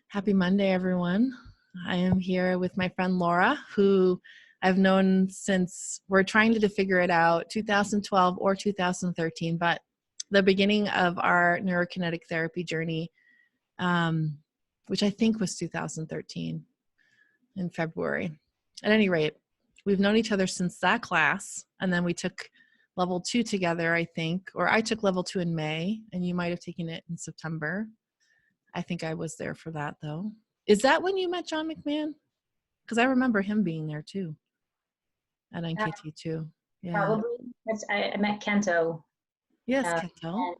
Happy Monday, everyone. I am here with my friend Laura, who I've known since we're trying to figure it out, 2012 or 2013, but the beginning of our NeuroKinetic Therapy journey, which I think was 2013 in February. At any rate, we've known each other since that class, and then we took level 2 together, I think, or I took level 2 in May, and you might have taken it in September. I think I was there for that, though. Is that when you met John McMahon? Because I remember him being there, too, at NKT, too. Yeah. Probably. I met Kento. Yes, Kento.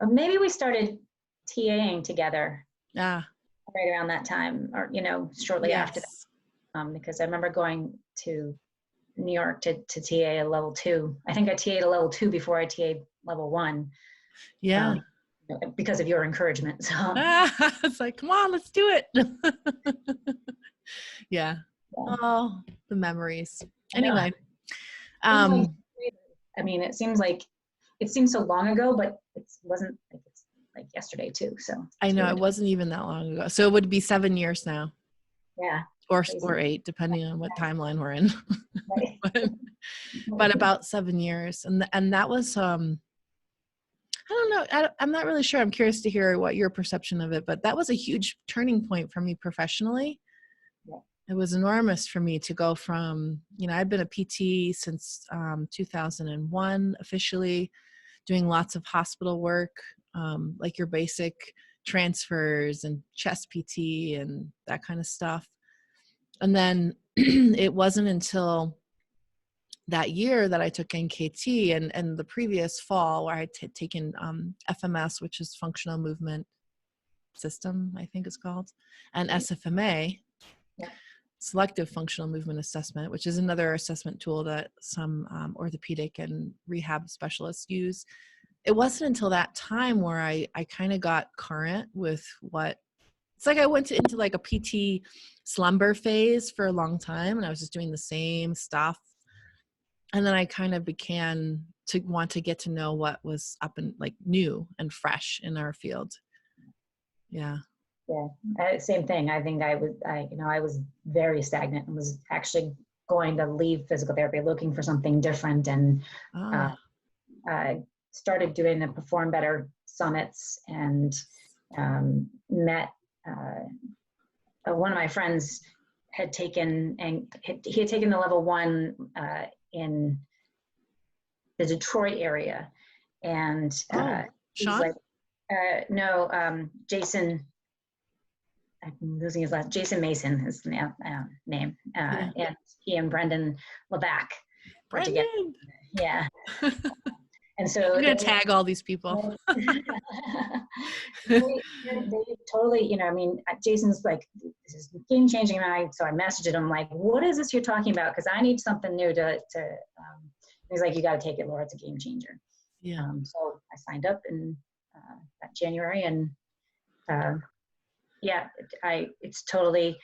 Maybe we started TAing together. Yeah. Right around that time, or, shortly after that. Because I remember going to New York to TA a level 2. I think I TA'd a level 2 before I TA'd level 1. Yeah. Because of your encouragement. So it's like, come on, let's do it. Yeah. Oh, the memories. Anyway. It seems so long ago, but it wasn't like yesterday too. So I know weird. It wasn't even that long ago. So it would be 7 years now. Yeah. Or 8, depending on what timeline we're in. Right. but about 7 years. And that was, I don't know. I'm not really sure. I'm curious to hear what your perception of it, but that was a huge turning point for me professionally. Yeah. It was enormous for me to go from, I've been a PT since 2001, officially doing lots of hospital work, like your basic transfers and chest PT and that kind of stuff. And then it wasn't until that year that I took NKT and the previous fall where I had taken FMS, which is Functional Movement System, I think it's called, and SFMA, Selective Functional Movement Assessment, which is another assessment tool that some orthopedic and rehab specialists use. It wasn't until that time where I kind of got current with it's like I went into like a PT slumber phase for a long time, and I was just doing the same stuff. And then I kind of began to want to get to know what was up and like new and fresh in our field. Yeah. Yeah. Same thing. I think I was very stagnant and was actually going to leave physical therapy, looking for something different. And I started doing the Perform Better summits and met one of my friends had taken, and he had taken the level 1 in the Detroit area, and Sean? like, no, Jason. I'm losing his last. Jason Mason is the name, and he and Brendan LeBac were together. Yeah. And so I'm gonna tag all these people. they totally, Jason's like, this is game changing, and so I messaged him like, what is this you're talking about? Because I need something new to. He's like, you got to take it, Laura. It's a game changer. Yeah. So I signed up in that January, and it's totally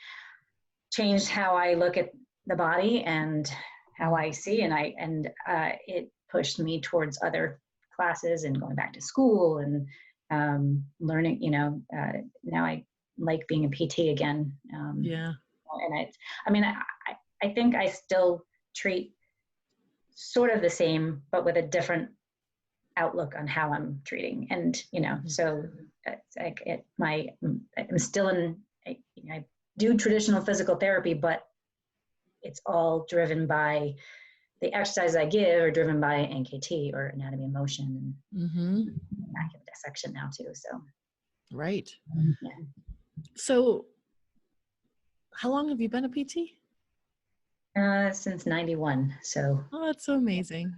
changed how I look at the body and how I see, and it pushed me towards other classes and going back to school and learning, now I like being a PT again. And I think I still treat sort of the same, but with a different outlook on how I'm treating. And, so it's like I'm still I do traditional physical therapy, but it's all driven by the exercises I give are driven by NKT or anatomy and motion and macular dissection now too. So. Right. Yeah. So how long have you been a PT? Since 91. So. Oh, that's so amazing.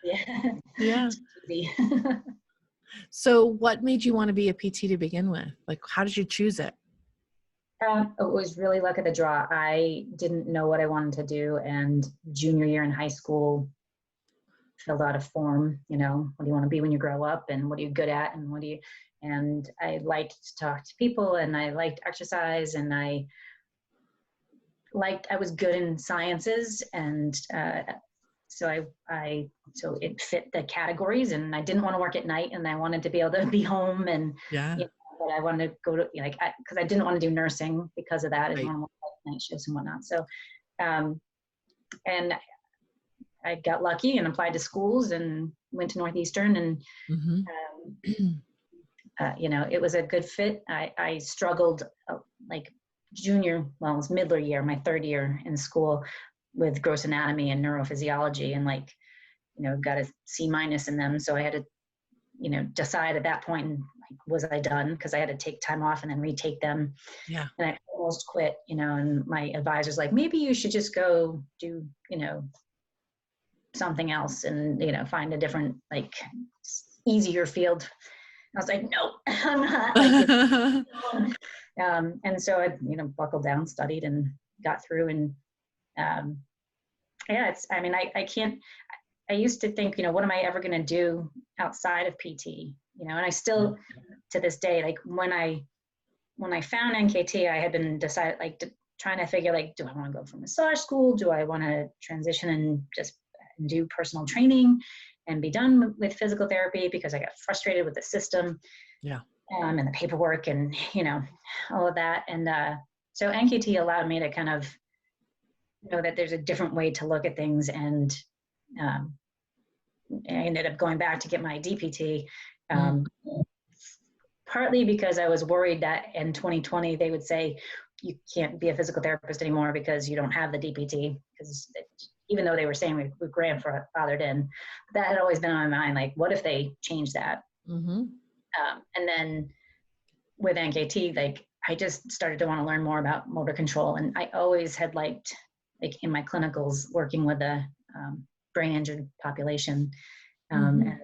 Yeah. Yeah. So what made you want to be a PT to begin with? Like, how did you choose it? It was really luck of the draw. I didn't know what I wanted to do, and junior year in high school, filled out a form, what do you want to be when you grow up, and what are you good at, and I liked to talk to people, and I liked exercise, and I was good in sciences, and so it fit the categories, and I didn't want to work at night, and I wanted to be able to be home, and Yeah. but I wanted to go to because I didn't want to do nursing because of that. I didn't Right. want to work night shifts and whatnot. So, and I got lucky and applied to schools and went to Northeastern, and Mm-hmm. it was a good fit. I struggled like it was middle year, my third year in school, with gross anatomy and neurophysiology, and got a C- in them. So I had to, decide at that point, was I done? Because I had to take time off and then retake them. Yeah. And I almost quit, and my advisor's like, maybe you should just go do, something else and, find a different, easier field. I was like, no, I'm not. And so I, buckled down, studied, and got through. And I can't, I used to think, what am I ever going to do outside of PT? And I still, to this day, like when I found NKT, I had been trying to figure, do I want to go for massage school? Do I want to transition and just do personal training and be done with physical therapy, because I got frustrated with the system, Yeah. and the paperwork and, all of that. And so NKT allowed me to kind of know that there's a different way to look at things. And I ended up going back to get my DPT, partly because I was worried that in 2020 they would say you can't be a physical therapist anymore because you don't have the DPT, because even though they were saying we grandfathered in, that had always been on my mind. Like, what if they change that? Mm-hmm. And then with NKT, I just started to want to learn more about motor control. And I always had liked, in my clinicals, working with the brain injured population. And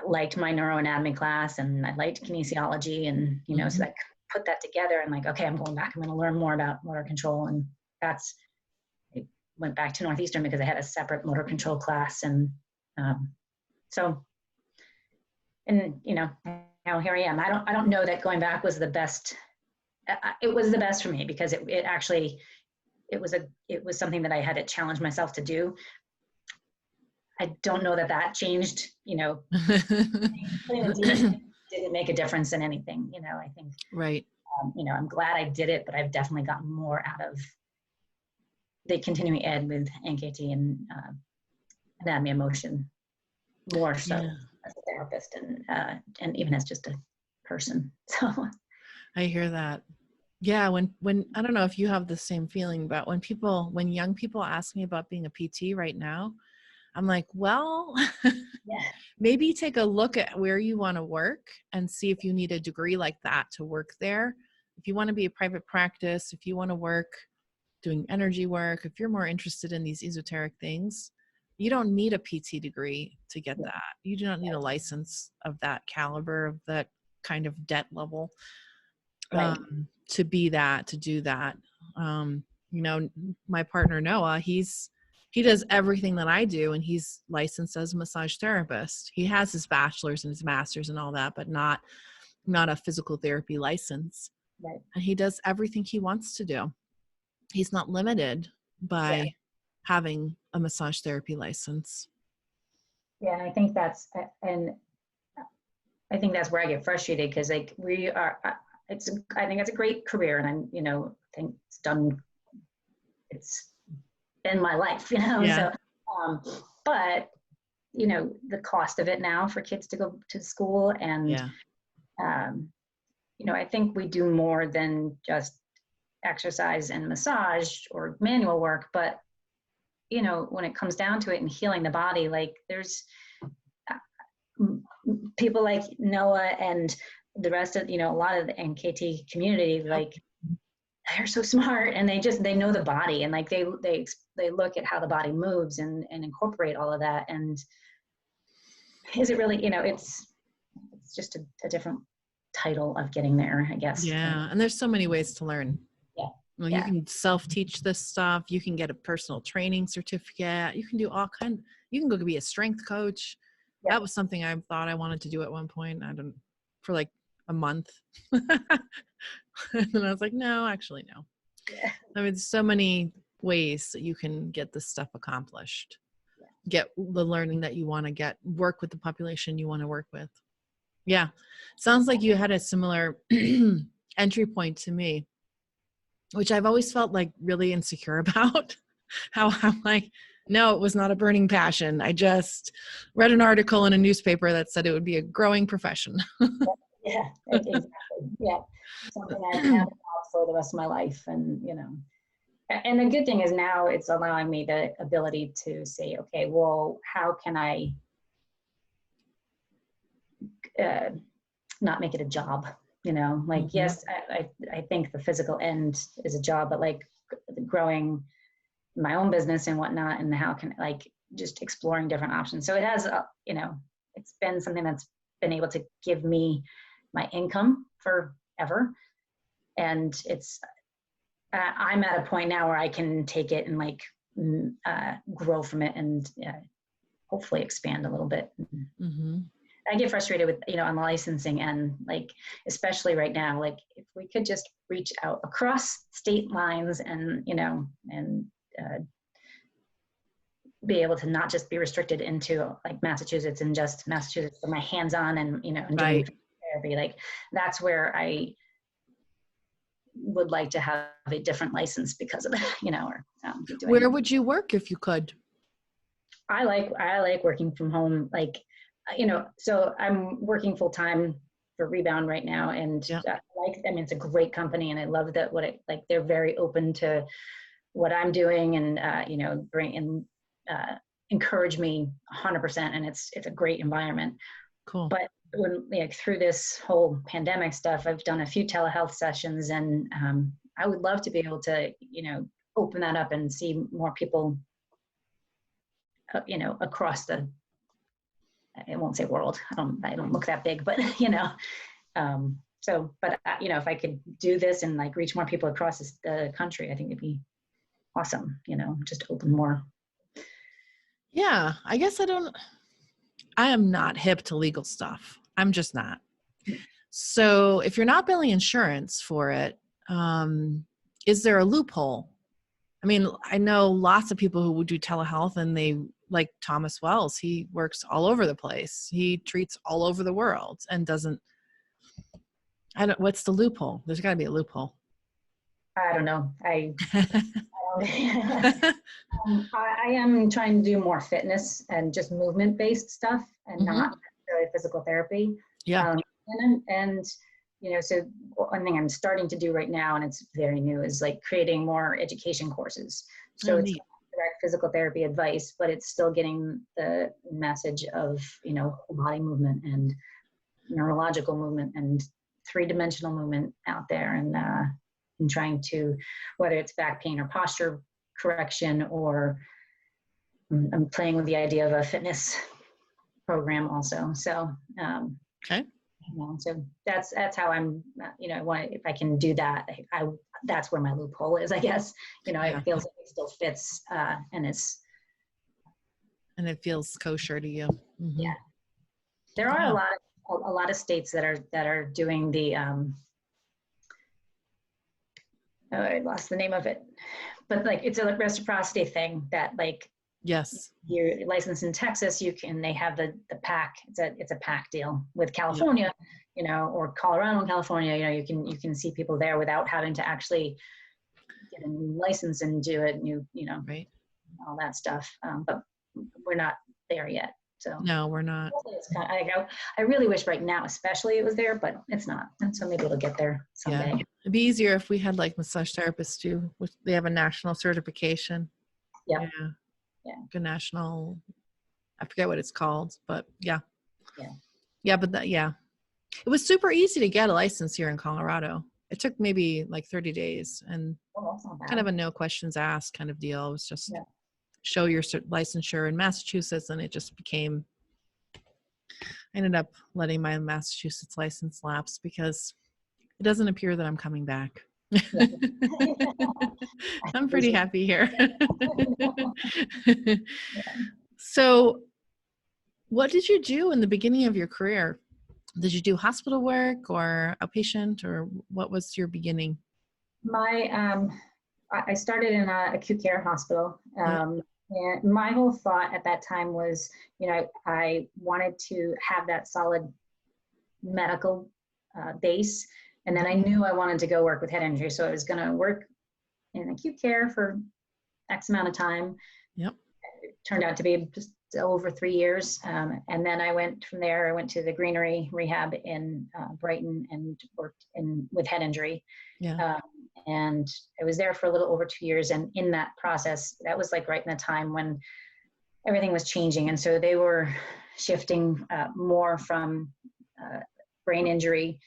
liked my neuroanatomy class, and I liked kinesiology, and, so I put that together and okay, I'm going back, I'm going to learn more about motor control. And I went back to Northeastern because I had a separate motor control class. And now here I am. I don't know that going back was the best. It was the best for me because it was something that I had to challenge myself to do. I don't know that changed, didn't make a difference in anything, I think, Right. I'm glad I did it, but I've definitely gotten more out of the continuing ed with NKT and anatomy and motion, more so as a therapist and even as just a person. So I hear that. Yeah. When I don't know if you have the same feeling, but when young people ask me about being a PT right now, I'm like, well, maybe take a look at where you want to work and see if you need a degree like that to work there. If you want to be a private practice, if you want to work doing energy work, if you're more interested in these esoteric things, you don't need a PT degree to get that. You do not need a license of that caliber, of that kind of debt level, to be that, to do that. My partner, Noah, he does everything that I do, and he's licensed as a massage therapist. He has his bachelor's and his master's and all that, but not a physical therapy license. Right. And he does everything he wants to do. He's not limited by having a massage therapy license. Yeah, and I think that's where I get frustrated, because I think it's a great career, and I think it's been my life, so but the cost of it now for kids to go to school, and I think we do more than just exercise and massage or manual work, but when it comes down to it and healing the body, there's people like Noah and the rest of, a lot of the NKT community, they're so smart, and they know the body, and they look at how the body moves and incorporate all of that. And is it really, it's just a different title of getting there, I guess. Yeah. And there's so many ways to learn. Well, you can self-teach this stuff. You can get a personal training certificate. You can do you can go be a strength coach. That was something I thought I wanted to do at one point. For a month. And I was like, no, actually, no. I mean, so many ways that you can get this stuff accomplished, get the learning that you want to get, work with the population you want to work with. Yeah. Sounds like you had a similar entry point to me, which I've always felt like really insecure about. How I'm like, no, it was not a burning passion. I just read an article in a newspaper that said it would be a growing profession. Yeah, exactly. Yeah. Something I've had for the rest of my life. And, and the good thing is now it's allowing me the ability to say, okay, well, how can I not make it a job? Yes, I think the physical end is a job, but like growing my own business and whatnot, and how can just exploring different options. So it has, it's been something that's been able to give me my income forever. And it's, I'm at a point now where I can take it and grow from it and hopefully expand a little bit. Mm-hmm. I get frustrated with, on the licensing and especially right now, if we could just reach out across state lines and, be able to not just be restricted into Massachusetts and just Massachusetts for my hands-on and, and doing therapy. That's where I would like to have a different license because of that, where would you work if you could? I like working from home. So I'm working full-time for Rebound right now. And it's a great company and I love that they're very open to what I'm doing and, bring in, encourage me 100%. And it's a great environment. Cool. But when through this whole pandemic stuff, I've done a few telehealth sessions and I would love to be able to, open that up and see more people, across the, I won't say world. I don't look that big, but but if I could do this and reach more people across the country, I think it'd be awesome, just open more. Yeah, I guess I am not hip to legal stuff. I'm just not. So if you're not billing insurance for it, is there a loophole? I mean, I know lots of people who would do telehealth and they, like Thomas Wells, he works all over the place. He treats all over the world and what's the loophole? There's gotta be a loophole. I don't know. I am trying to do more fitness and just movement-based stuff and not necessarily physical therapy. Yeah. So one thing I'm starting to do right now, and it's very new, is creating more education courses. So it's direct physical therapy advice, but it's still getting the message of, body movement and neurological movement and three-dimensional movement out there. And trying to, whether it's back pain or posture correction, or I'm playing with the idea of a fitness program also. So, okay. So that's how I'm, if I can do that, that's where my loophole is, I guess. It feels like it still fits, and it feels kosher to you. Mm-hmm. Yeah. There are a lot of states that are doing the, I lost the name of it, but it's a reciprocity thing that yes, you're licensed in Texas, they have the PAC. It's a PAC deal with California, or Colorado and California. You can see people there without having to actually get a new license and do it, right, all that stuff. But we're not there yet. So no, we're not. It's I really wish right now, especially, it was there, but it's not. And so maybe it'll get there someday. Yeah. It'd be easier if we had massage therapists too. They have a national certification. Yeah. A national, I forget what it's called, but yeah. But it was super easy to get a license here in Colorado. It took maybe 30 days and kind of a no questions asked kind of deal. It was just show your licensure in Massachusetts, and it just became, I ended up letting my Massachusetts license lapse because it doesn't appear that I'm coming back. I'm pretty happy here. So what did you do in the beginning of your career? Did you do hospital work or outpatient, or what was your beginning? I started in a acute care hospital. And my whole thought at that time was, I wanted to have that solid medical base. And then I knew I wanted to go work with head injury. So I was going to work in acute care for X amount of time. Yep. It turned out to be just over 3 years. And then I went from there, I went to the Greenery Rehab in Brighton and worked with head injury. Yeah. And I was there for a little over 2 years. And in that process, that was like right in the time when everything was changing. And so they were shifting more from brain injury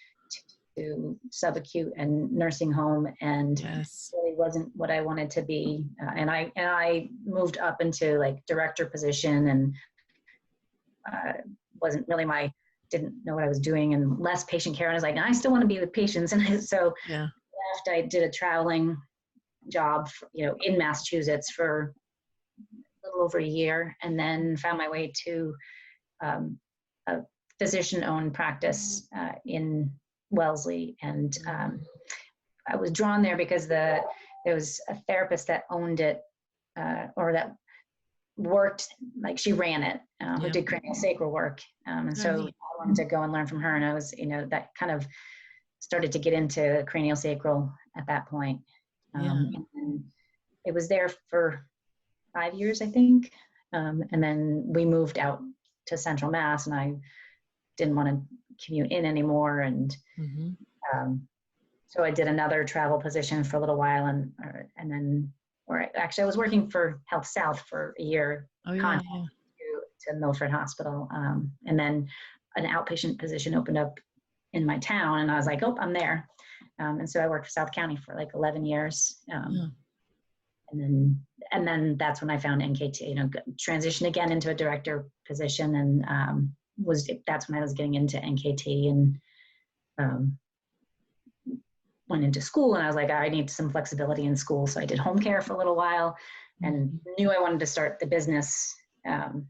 to subacute and nursing home, and really wasn't what I wanted to be. And I moved up into like director position, and wasn't really didn't know what I was doing, and less patient care. And I was like, I still want to be with patients. And so left, I did a traveling job, in Massachusetts for a little over a year, and then found my way to a physician-owned practice in Wellesley. And I was drawn there because there was a therapist that owned it, or that worked, like she ran it, who did craniosacral work. And so I wanted to go and learn from her. And I was, that kind of started to get into craniosacral at that point. And it was there for 5 years, I think. And then we moved out to Central Mass, and I didn't want to commute in anymore. And so I did another travel position for a little while, and then, actually I was working for Health South for a year, to Milford Hospital. And then an outpatient position opened up in my town, and I was like, oh, I'm there. And so I worked for South County for like 11 years. And then that's when I found NKT, transitioned again into a director position, and that's when I was getting into NKT, and went into school, and I was like, I need some flexibility in school. So I did home care for a little while, and knew I wanted to start the business, and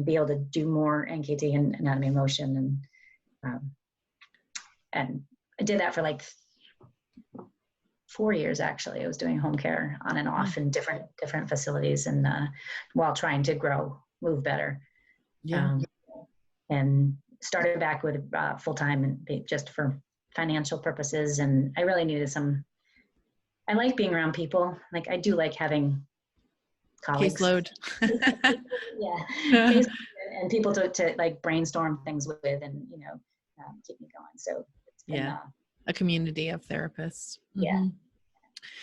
be able to do more NKT and anatomy and motion. And I did that for like 4 years, actually. I was doing home care on and off in different facilities, and while trying to move better. And started back with full-time, and just for financial purposes. And I really needed I like being around people. Like, I do like having colleagues. Caseload. Caseload, and people to like brainstorm things with, and, keep me going. So it's been a community of therapists. Yeah.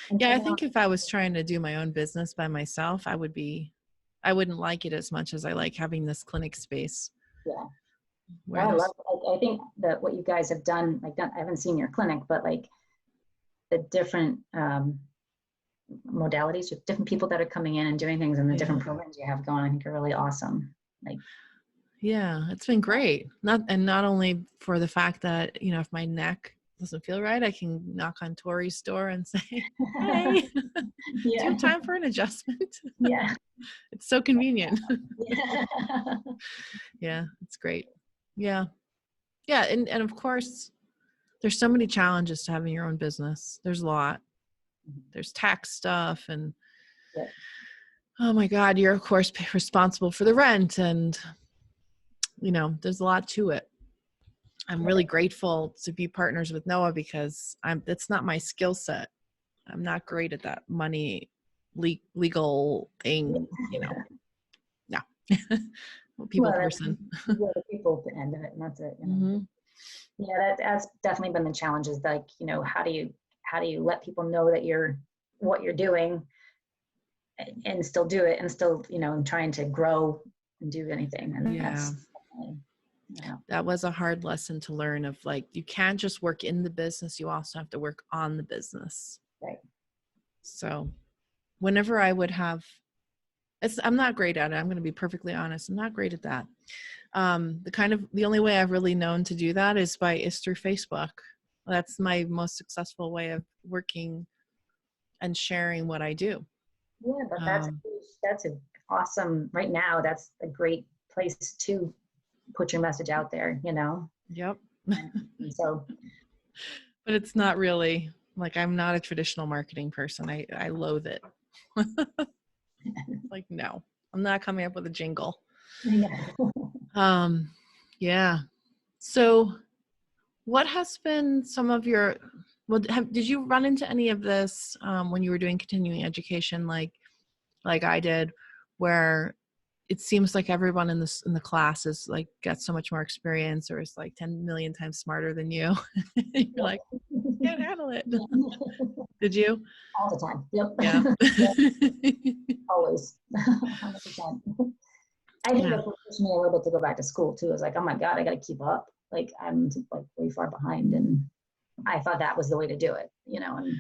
I think if I was trying to do my own business by myself, I wouldn't like it as much as I like having this clinic space. Yeah. I think that what you guys have done, I haven't seen your clinic, but like the different modalities with different people that are coming in and doing things, and the different programs you have going, I think are really awesome. It's been great. Not only for the fact that, if my neck doesn't feel right, I can knock on Tori's door and say, hey, do you have time for an adjustment? It's so convenient. It's great. And of course, there's so many challenges to having your own business. There's a lot. There's tax stuff, and oh my God, you're of course responsible for the rent, and there's a lot to it. I'm really grateful to be partners with Noah, because that's not my skill set. I'm not great at that money legal thing, No. Person. The people end of it, and that's it. That's definitely been the challenges. Like, how do you let people know that what you're doing, and still do it, and still, trying to grow and do anything. And that's that was a hard lesson to learn, of like, you can't just work in the business, you also have to work on the business. Right. So whenever I would have, I'm not great at it. I'm going to be perfectly honest. I'm not great at that. The only way I've really known to do that is through Facebook. That's my most successful way of working and sharing what I do. Yeah, but that's an awesome, right now, that's a great place to put your message out there, Yep. And so, but it's not really Like, I'm not a traditional marketing person. I loathe it. Like, no, I'm not coming up with a jingle. Yeah. Yeah. So what has been some of your, well, did you run into any of this when you were doing continuing education, like I did, where it seems like everyone in the class is like got so much more experience or is like 10 million times smarter than you? You're like, can't handle it. Did you? All the time. Yep. Yeah. Yep. Always. 100%. I think Yeah. that's what pushed me a little bit to go back to school too. It was like, oh my God, I got to keep up. Like I'm like way far behind, and I thought that was the way to do it, and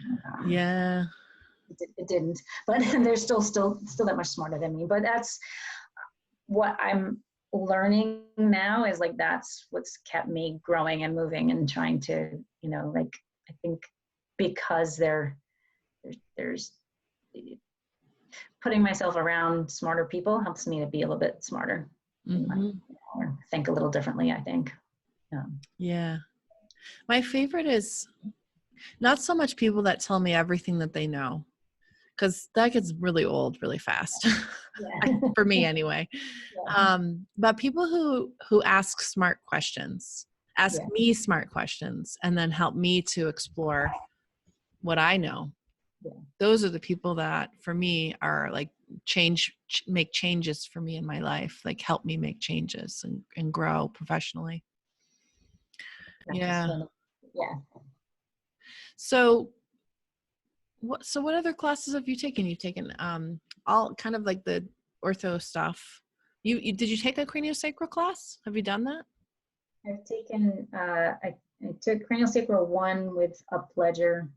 Yeah. it didn't. But they're still that much smarter than me. But that's what I'm learning now, is like that's what's kept me growing and moving and trying to, like I think because there's putting myself around smarter people helps me to be a little bit smarter, or think a little differently, I think. Yeah. My favorite is not so much people that tell me everything that they know, because that gets really old really fast. Yeah. For me anyway. Yeah. But people who ask smart questions, ask Yeah. me smart questions, and then help me to explore what I know. Yeah. Those are the people that for me are like make changes for me in my life, like help me make changes and grow professionally. Yeah. Yeah. So what other classes have you taken? You've taken all kind of like the ortho stuff. You did you take a craniosacral class? Have you done that? I've taken, I took craniosacral 1 with Upledger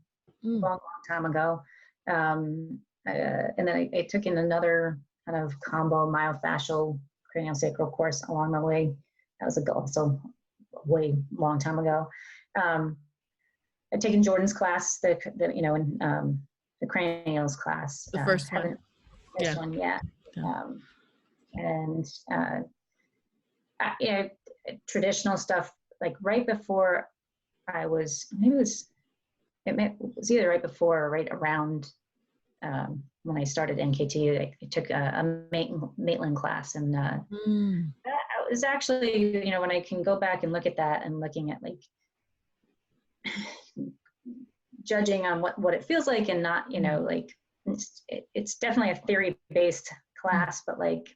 a long time ago. And then I took in another kind of combo myofascial craniosacral course along the way. That was also a way long time ago. I've taken Jordan's class, the cranials class. The first one. First one, yeah. And traditional stuff, like right before it was either right before or right around when I started NKT. I took a Maitland class, and that was actually, when I can go back and look at that and looking at like judging on what it feels like, and not, like it's definitely a theory-based class, but like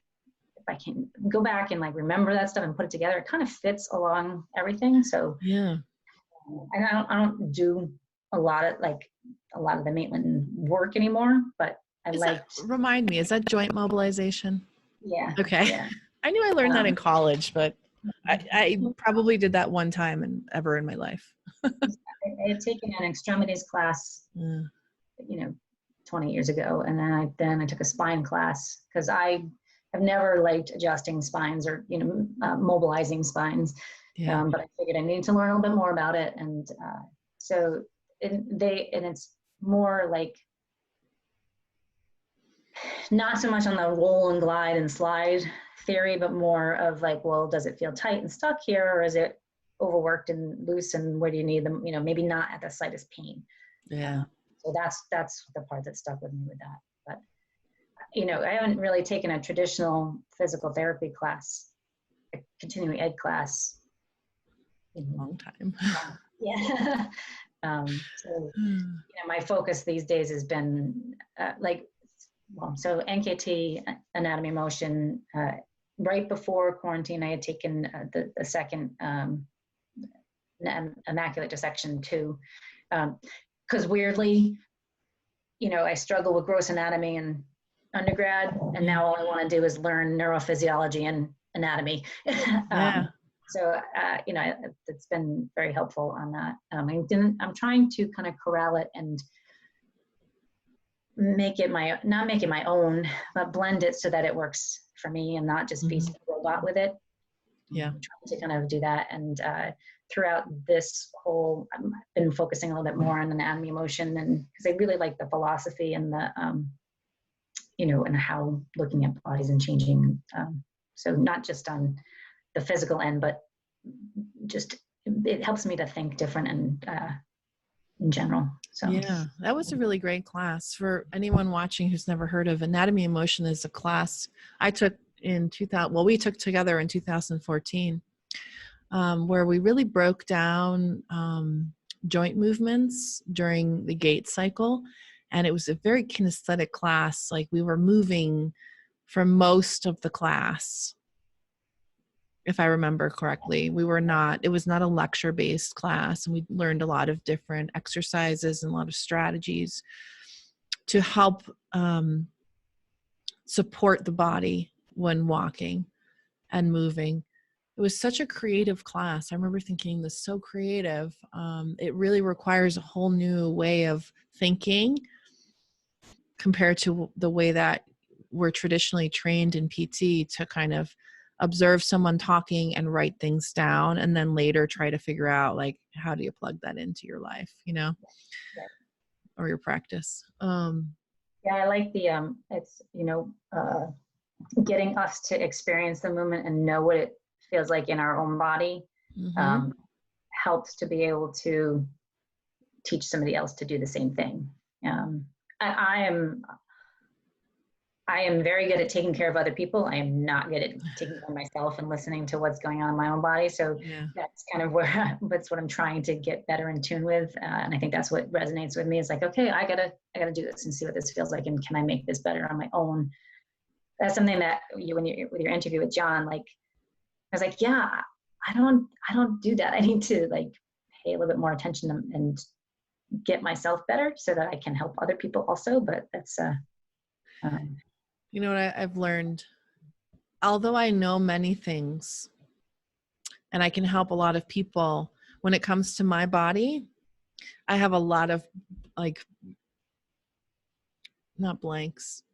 if I can go back and like remember that stuff and put it together, it kind of fits along everything. So yeah. And I don't do a lot of the Maitland work anymore, but remind me, is that joint mobilization? Yeah. Okay. Yeah. I knew I learned that in college, but I probably did that one time ever in my life. I had taken an extremities class, 20 years ago. And then I took a spine class, because I have never liked adjusting spines or, mobilizing spines. Yeah. But I figured I needed to learn a little bit more about it. And so it's more like, not so much on the roll and glide and slide theory, but more of like, well, does it feel tight and stuck here, or is it overworked and loose, and where do you need them, maybe not at the slightest pain. Yeah. So that's the part that stuck with me with that. But I haven't really taken a traditional physical therapy class, a continuing ed class, in a long time. Yeah. So my focus these days has been so NKT, anatomy motion. Right before quarantine, I had taken the second immaculate dissection 2, because weirdly, I struggle with gross anatomy in undergrad, and now all I want to do is learn neurophysiology and anatomy. Yeah. So it's been very helpful on that. I'm trying to kind of corral it and not make it my own, but blend it so that it works for me and not just be a robot with it. Yeah. I'm trying to kind of do that. And throughout this whole, I've been focusing a little bit more on anatomy motion, and because I really like the philosophy and the, and how looking at bodies and changing. So not just on the physical end, but just it helps me to think different and in general. So Yeah, that was a really great class. For anyone watching who's never heard of Anatomy and Motion, is a class I took in 2000. Well, we took together in 2014, where we really broke down joint movements during the gait cycle. And it was a very kinesthetic class. Like, we were moving for most of the class, if I remember correctly. It was not a lecture-based class, and we learned a lot of different exercises and a lot of strategies to help support the body when walking and moving. It was such a creative class. I remember thinking, this is so creative. It really requires a whole new way of thinking compared to the way that we're traditionally trained in PT, to kind of observe someone talking and write things down, and then later try to figure out, like, how do you plug that into your life, yeah. or your practice. Yeah, I like the it's getting us to experience the movement and know what it feels like in our own body, Mm-hmm. helps to be able to teach somebody else to do the same thing. I am very good at taking care of other people. I am not good at taking care of myself and listening to what's going on in my own body. So Yeah. that's kind of that's what I'm trying to get better in tune with. And I think that's what resonates with me. It's like, okay, I gotta do this and see what this feels like, and can I make this better on my own? That's something that when you with your interview with John, like, I was like, yeah, I don't do that. I need to, like, pay a little bit more attention and get myself better so that I can help other people also. But that's You know what I've learned? Although I know many things and I can help a lot of people, when it comes to my body, I have a lot of, like, not blanks,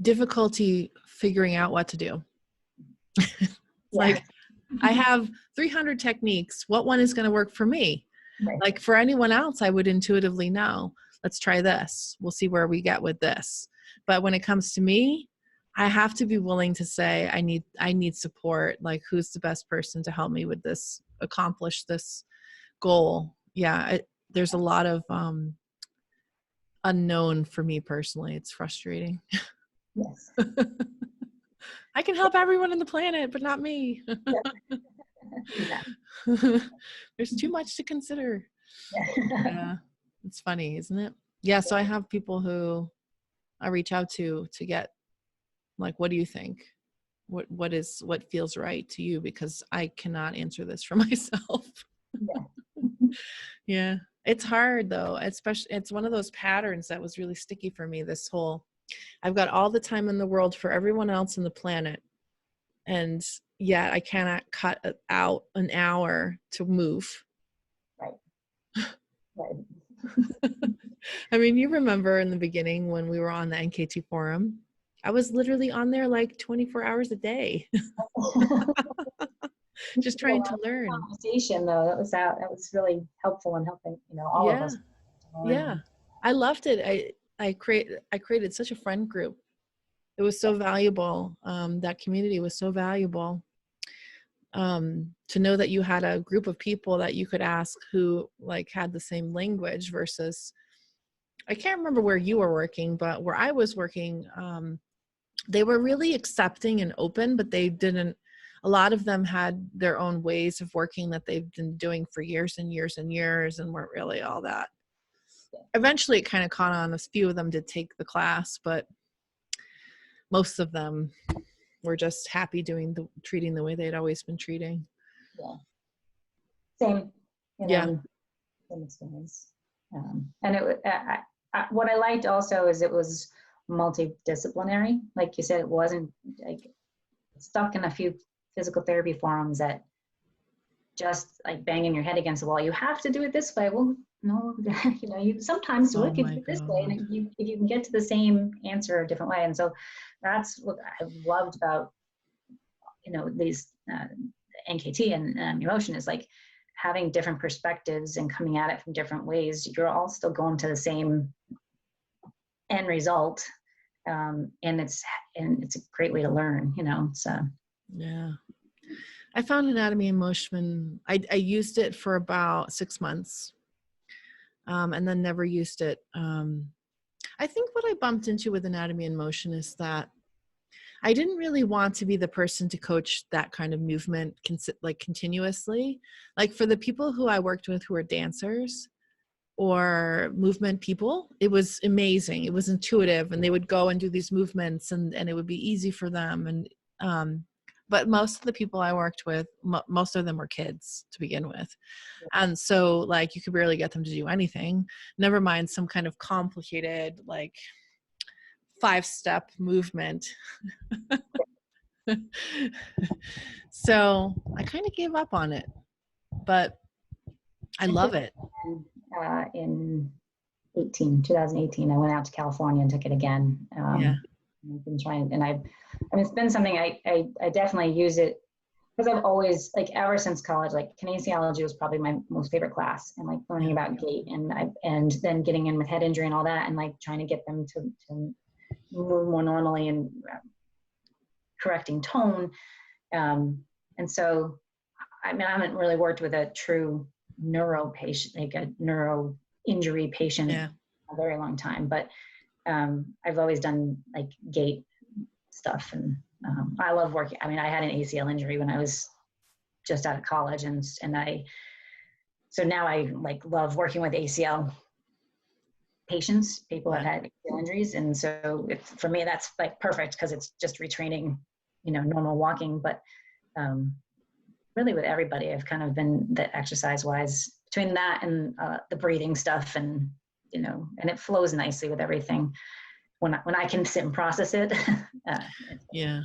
difficulty figuring out what to do. Like, I have 300 techniques. What one is going to work for me? right. Like, for anyone else, I would intuitively know, let's try this. We'll see where we get with this. But when it comes to me, I have to be willing to say, I need support. Like, who's the best person to help me with this, accomplish this goal? Yeah. There's a lot of unknown for me personally. It's frustrating. Yes. I can help everyone on the planet, but not me. Exactly. There's too much to consider. Yeah. Yeah. It's funny, isn't it? Yeah. So I have people who I reach out to get, like, what do you think? What feels right to you? Because I cannot answer this for myself. Yeah. Yeah. It's hard though. Especially, it's one of those patterns that was really sticky for me. I've got all the time in the world for everyone else on the planet, and yet I cannot cut out an hour to move. Right. Right. I mean, you remember in the beginning when we were on the NKT forum, I was literally on there like 24 hours a day, just trying to learn. Conversation though, that was really helpful in helping all of Yeah. us to Yeah. learn. I loved it. I created such a friend group. It was so valuable. That community was so valuable. To know that you had a group of people that you could ask who, like, had the same language versus, I can't remember where you were working, but where I was working, they were really accepting and open, but a lot of them had their own ways of working that they've been doing for years and years and years, and weren't really all that. Eventually it kind of caught on. A few of them did take the class, but most of them were just happy treating the way they'd always been treating. Yeah. Same, Yeah. same experience. And what I liked also is it was multidisciplinary. Like you said, it wasn't like stuck in a few physical therapy forums that just like banging your head against the wall. You have to do it this way. Well, no, you sometimes do Oh it if you my do it this way, God. and if you can get to the same answer a different way. And so that's what I loved about these NKT and emotion, is like having different perspectives and coming at it from different ways. You're all still going to the same end result, and it's a great way to learn. So Yeah. I found anatomy and motion. I used it for about 6 months, and then never used it. I think what I bumped into with anatomy and motion is that I didn't really want to be the person to coach that kind of movement like continuously. Like for the people who I worked with who are dancers or movement people, it was amazing. It was intuitive, and they would go and do these movements, and it would be easy for them. And but most of the people I worked with, most of them were kids to begin with. And so like you could barely get them to do anything, never mind some kind of complicated like 5-step movement. So I kind of gave up on it, but I love it. In 2018, I went out to California and took it again. Yeah. I've been trying, and I mean, it's been something I definitely use it because I've always, like, ever since college, like kinesiology was probably my most favorite class, and like learning about gait, and then getting in with head injury and all that, and like trying to get them to move more normally and correcting tone. And so, I mean, I haven't really worked with a true neuro patient, like a neuro injury patient, a very long time, but I've always done like gait stuff, and I love working. I mean, I had an ACL injury when I was just out of college, and so now I like love working with ACL patients, people that had ACL injuries, and so for me that's like perfect because it's just retraining, normal walking. But really with everybody, I've kind of been the exercise wise between that and the breathing stuff, and and it flows nicely with everything when I can sit and process it. Yeah.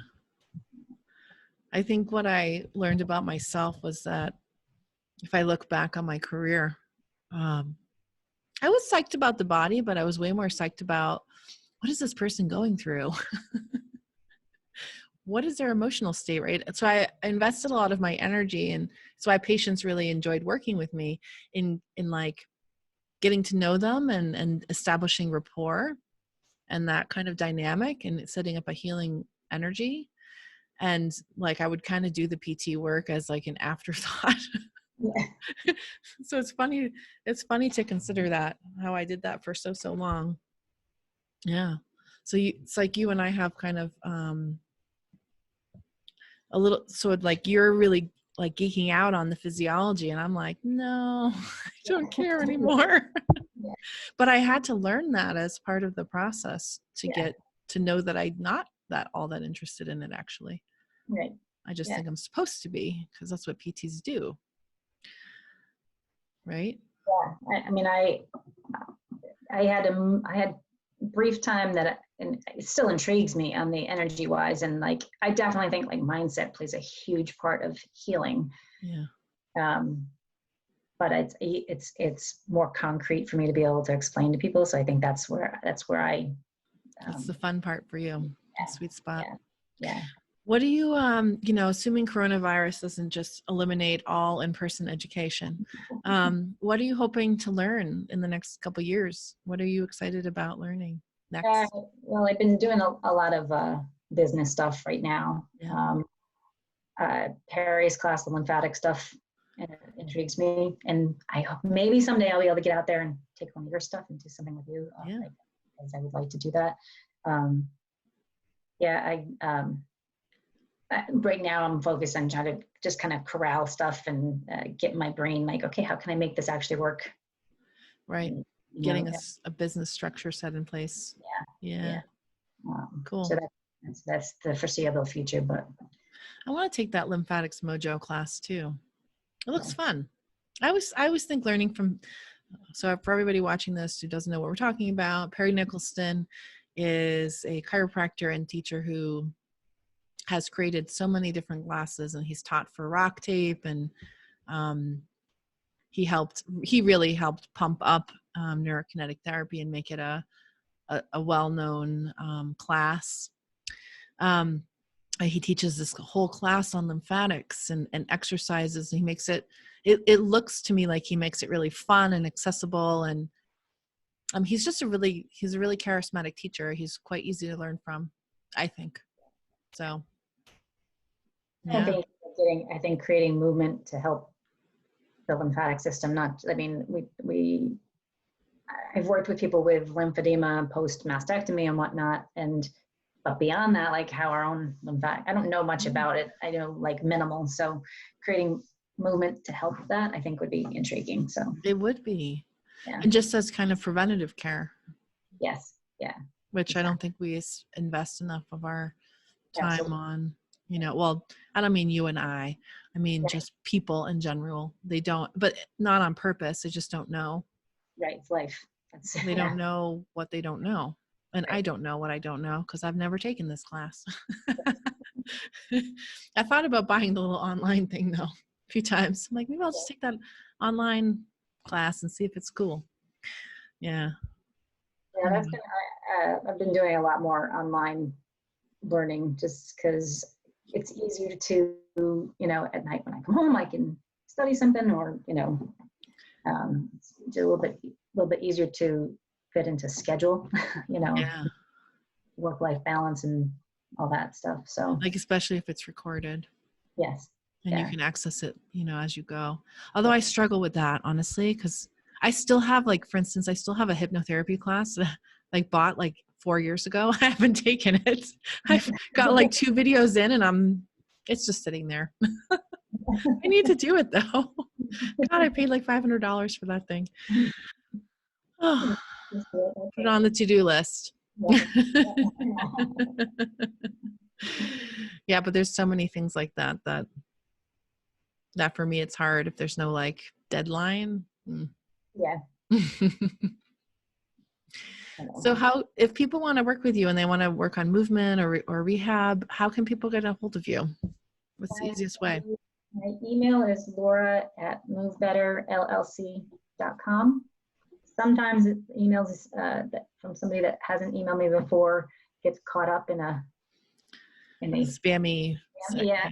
I think what I learned about myself was that if I look back on my career, I was psyched about the body, but I was way more psyched about what is this person going through? What is their emotional state, right? So I invested a lot of my energy, and that's why patients really enjoyed working with me in like getting to know them and establishing rapport and that kind of dynamic and setting up a healing energy. And like I would kind of do the PT work as like an afterthought. Yeah. So it's funny to consider that, how I did that for so long. Yeah. So it's like you and I have kind of a little, so like you're really like geeking out on the physiology, and I'm like, no, I don't care anymore. Yeah. But I had to learn that as part of the process to Yeah. get to know that I'm not all that interested in it actually. Right. I just think I'm supposed to be, because that's what PTs do. Right? Yeah. I mean, I had brief time that, and it still intrigues me on the energy wise, and like I definitely think like mindset plays a huge part of healing. Yeah. But it's more concrete for me to be able to explain to people, so I think that's where I That's the fun part for you. Yeah, Sweet spot. Yeah. What do you, assuming coronavirus doesn't just eliminate all in-person education, what are you hoping to learn in the next couple of years? What are you excited about learning next? Well, I've been doing a lot of business stuff right now. Perry's class, the lymphatic stuff, intrigues me, and I hope maybe someday I'll be able to get out there and take one of your stuff and do something with you. Because I would like to do that. Right now I'm focused on trying to just kind of corral stuff and get my brain like, okay, how can I make this actually work? Right. Getting a business structure set in place. Yeah. Cool. So that's the foreseeable future, but I want to take that lymphatics mojo class too. It looks fun. I always think learning from, so for everybody watching this who doesn't know what we're talking about, Perry Nicholson is a chiropractor and teacher who has created so many different classes, and he's taught for rock tape, and he really helped pump up NeuroKinetic Therapy and make it a well-known class. He teaches this whole class on lymphatics and exercises. He makes it looks to me like he makes it really fun and accessible, and he's a really charismatic teacher. He's quite easy to learn from, I think. So I think I think creating movement to help the lymphatic system. I mean, I've worked with people with lymphedema post mastectomy and whatnot, but beyond that, like how our own lymphatic, I don't know much about it. I know like minimal. So creating movement to help that, I think would be intriguing. So it would be, yeah. and just as kind of preventative care. Yes. Yeah. Which exactly. I don't think we invest enough of our time Absolutely. on, well, I don't mean you and I mean, Right. just people in general. They don't, but not on purpose. They just don't know. Right. It's life. They don't know what they don't know. And right. I don't know what I don't know because I've never taken this class. I thought about buying the little online thing though a few times. I'm like, maybe I'll just take that online class and see if it's cool. Yeah. Yeah, that's been, I've been doing a lot more online learning just because it's easier to, at night when I come home, I can study something or, it's a little bit easier to fit into schedule, Yeah. work-life balance and all that stuff. So like, especially if it's recorded. yes. And you can access it, as you go. Although I struggle with that, honestly, because I still have, like, for instance, I still have a hypnotherapy class that I bought like 4 years ago. I haven't taken it. I've got like 2 videos in and it's just sitting there. I need to do it though. God, I paid like $500 for that thing. Oh, put it on the to-do list. Yeah, but there's so many things like that for me, it's hard if there's no like deadline. Yeah. So if people want to work with you and they want to work on movement or rehab, how can people get a hold of you? What's the easiest way? My email is laura@movebetterllc.com. Sometimes emails from somebody that hasn't emailed me before gets caught up in a spammy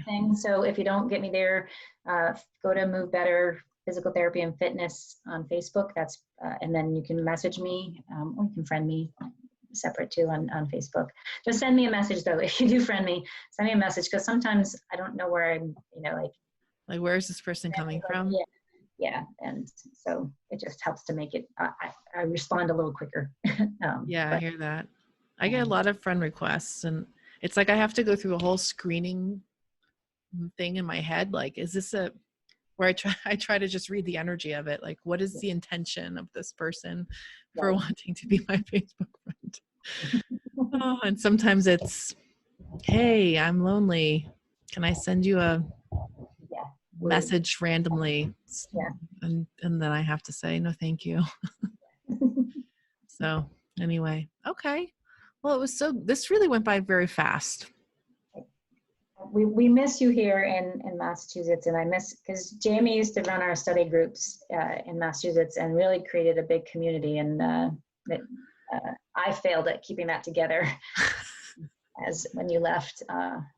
thing. So if you don't get me there, go to Move Better Physical Therapy and Fitness on Facebook. That's and then you can message me or you can friend me separate too on Facebook. Just send me a message though. If you do friend me, send me a message because sometimes I don't know where I'm, like where is this person coming from? Yeah. And so it just helps to make it, I respond a little quicker. I hear that. I get a lot of friend requests and it's like I have to go through a whole screening thing in my head. Like, is this where I try to just read the energy of it. Like, what is the intention of this person for wanting to be my Facebook friend? And sometimes it's, hey, I'm lonely. Can I send you a message randomly? And then I have to say, no, thank you. So anyway, okay. Well, this really went by very fast. We miss you here in Massachusetts, and I miss, because Jamie used to run our study groups in Massachusetts and really created a big community, and I failed at keeping that together as when you left.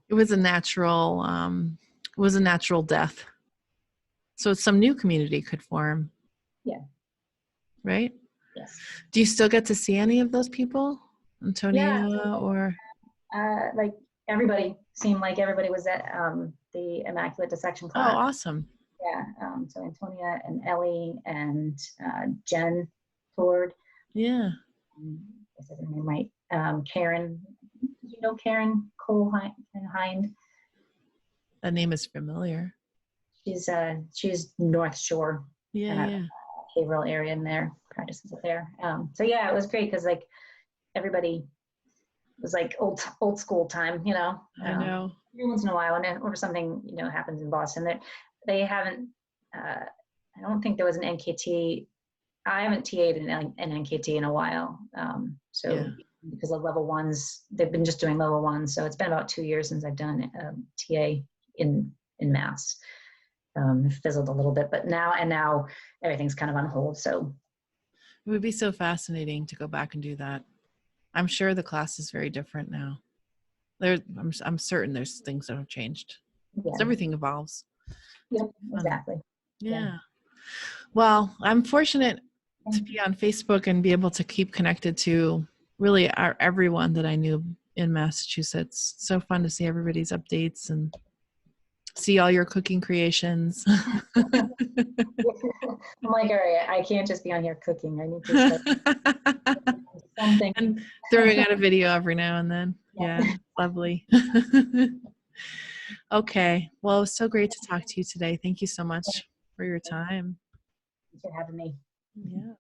It was a natural death. So some new community could form. Yeah. Right? Yes. Do you still get to see any of those people? Antonia or? Like everybody seemed like everybody was at the Immaculate Dissection class. Oh, awesome. Yeah. So Antonia and Ellie and Jen Ford. Yeah. I said her name right. Karen. Did you know Karen Cole Hind? That name is familiar. She's North Shore. Yeah. Behavioral area in there, practices up there. So yeah, it was great because like everybody was like old school time, I know. Every once in a while, or something happens in Boston that they haven't. I don't think there was an NKT. I haven't TA'd an NKT in a while. Because of level ones, they've been just doing level ones. So it's been about 2 years since I've done TA in Mass. It fizzled a little bit, but now everything's kind of on hold. So it would be so fascinating to go back and do that. I'm sure the class is very different now. I'm certain there's things that have changed. Yeah. Everything evolves. Yep, exactly. Yeah. Well, I'm fortunate to be on Facebook and be able to keep connected to really everyone that I knew in Massachusetts. So fun to see everybody's updates and see all your cooking creations. I'm like, all right, I can't just be on here cooking. I need to start something. And throwing out a video every now and then. Yeah, lovely. Okay. Well, it was so great to talk to you today. Thank you so much for your time. Thanks for having me. Yeah.